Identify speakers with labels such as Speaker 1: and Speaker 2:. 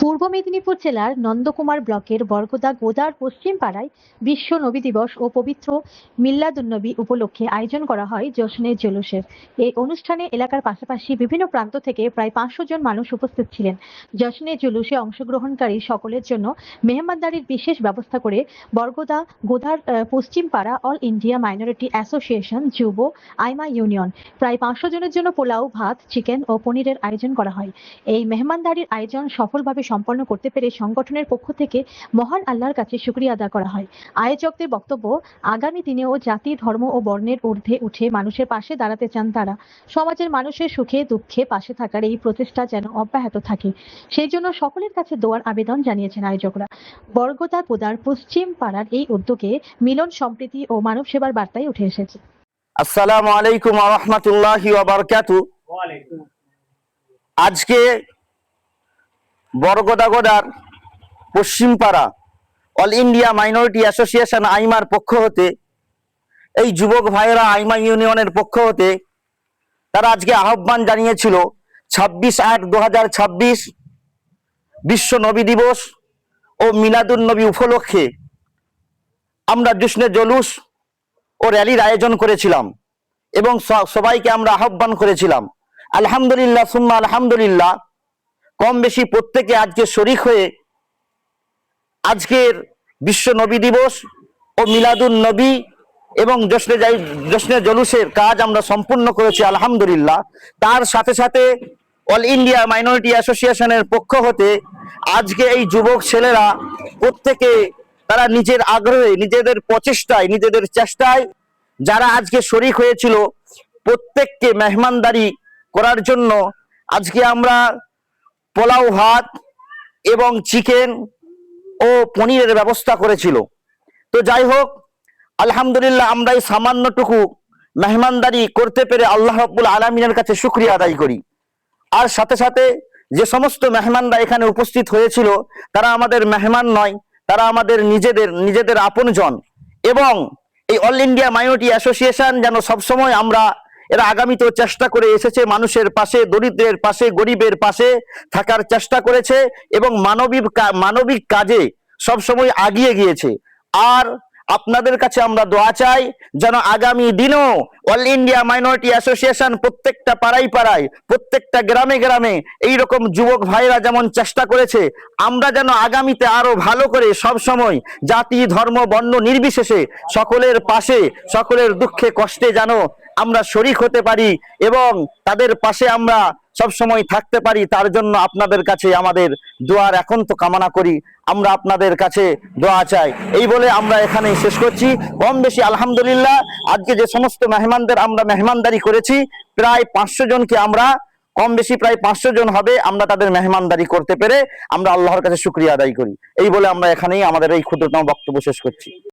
Speaker 1: পূর্ব মেদিনীপুর জেলার নন্দকুমার ব্লকের বরগোদা গোদার পশ্চিম পাড়ায় বিশ্ব নবী দিবস ও পবিত্র মিল্লাদুন্নবী উপলক্ষে আয়োজন করা হয় জশ্নে জুলুসের। এই অনুষ্ঠানে এলাকার পাশাপাশি বিভিন্ন প্রান্ত থেকে প্রায় 500 জন মানুষ উপস্থিত ছিলেন। জশ্নে জুলুসে অংশগ্রহণকারী সকলের জন্য মেহমানদারির বিশেষ ব্যবস্থা করে বরগোদা গোদার পশ্চিম পাড়া অল ইন্ডিয়া মাইনরিটি অ্যাসোসিয়েশন যুব আইমা ইউনিয়ন প্রায় 500 জনের জন্য পোলাও, ভাত, চিকেন ও পনিরের আয়োজন করা হয়। এই মেহমানদারির আয়োজন সফলভাবে সম্পন্ন করতে পেরে সংগঠনের পক্ষ থেকে মহান আল্লাহর কাছে শুকরিয়া আদা করা হয়। আয়োজকদের বক্তব্য, আগামী দিনেও জাতি, ধর্ম ও বর্ণের ঊর্ধ্বে উঠে মানুষের পাশে দাঁড়াতে চান তারা। সমাজের মানুষের সুখে দুঃখে পাশে থাকার এই প্রচেষ্টা যেন অব্যাহত থাকে, সেই জন্য সকলের কাছে দোয়ার আবেদন জানিয়েছেন আয়োজকরা। বরগোদা গোদার পশ্চিম পাড়ার এই উদ্যোগে মিলন, সম্প্রীতি ও মানব সেবার বার্তায় উঠে এসেছে।
Speaker 2: আসসালামু আলাইকুম ওয়া রাহমাতুল্লাহি ওয়া বারাকাতুহু। আজকে বরগোদা গোদার পশ্চিম পাড়া অল ইন্ডিয়া মাইনরিটি অ্যাসোসিয়েশন আইমার পক্ষ হতে, এই যুবক ভাইয়েরা আইমা ইউনিয়নের পক্ষ হতে তারা আজকে আহ্বান জানিয়েছিল 26/8/2026 বিশ্ব নবী দিবস ও মিলাদুন নবী উপলক্ষে আমরা জশ্নে জুলুস ও র্যালির আয়োজন করেছিলাম এবং সবাইকে আমরা আহ্বান করেছিলাম। আলহামদুলিল্লাহ সুম্মা আলহামদুলিল্লাহ, কম বেশি প্রত্যেকে আজকে শরীক হয়ে আজকের বিশ্ব নবী দিবস ও মিলাদুন নবী এবং জশ্নে জুলুসের কাজ আমরা সম্পূর্ণ করেছি আলহামদুলিল্লাহ। তার সাথে সাথে অল ইন্ডিয়া মাইনরিটি অ্যাসোসিয়েশনের পক্ষ হতে আজকে এই যুবক ছেলেরা প্রত্যেকে তারা নিজের আগ্রহে, নিজেদের প্রচেষ্টায়, নিজেদের চেষ্টায় যারা আজকে শরীক হয়েছিল প্রত্যেককে মেহমানদারি করার জন্য আজকে আমরা পোলাও, ভাত এবং চিকেন ও পনিরের ব্যবস্থা করেছিল। তো যাই হোক, আলহামদুলিল্লাহ আমরা এই সামান্যটুকু মেহমানদারি করতে পেরে আল্লাহ রাব্বুল আলামিনের কাছে শুকরিয়া আদায় করি। আর সাথে সাথে যে সমস্ত মেহমানরা এখানে উপস্থিত হয়েছিল তারা আমাদের মেহমান নয়, তারা আমাদের নিজেদের আপনজন। এবং এই অল ইন্ডিয়া মাইনরিটি অ্যাসোসিয়েশন যেন সবসময় এরা আগামীতেও চেষ্টা করে এসেছে মানুষের পাশে, দরিদ্রের পাশে, গরিবের পাশে থাকার চেষ্টা করেছে এবং মানবিক কাজে সবসময় আগিয়ে গিয়েছে। আর আপনাদের কাছে আমরা দোয়া চাই যেন আগামী দিনও অল ইন্ডিয়া মাইনরিটি অ্যাসোসিয়েশন প্রত্যেকটা পাড়ায় পাড়ায়, প্রত্যেকটা গ্রামে গ্রামে এইরকম যুবক ভাইরা যেমন চেষ্টা করেছে, আমরা যেন আগামীতে আরো ভালো করে সব সময় জাতি, ধর্ম, বর্ণ নির্বিশেষে সকলের পাশে, সকলের দুঃখে কষ্টে যেন আমরা শরীক হতে পারি এবং তাদের পাশে আমরা সব সময় থাকতে পারি। তার জন্য আপনাদের কাছে আমাদের দোয়ার একান্ত কামনা করি, আমরা আপনাদের কাছে দোয়া চাই। এই বলে আমরা এখানে শেষ করছি। কম বেশি আলহামদুলিল্লাহ আজকে যে সমস্ত মেহমানদের আমরা মেহমানদারি করেছি প্রায় 500 জনকে আমরা, কম বেশি প্রায় 500 জন হবে, আমরা তাদের মেহমানদারি করতে পেরে আমরা আল্লাহর কাছে শুকরিয়া আদায় করি। এই বলে আমরা এখানেই আমাদের এই ক্ষুদ্রতম বক্তব্য শেষ করছি।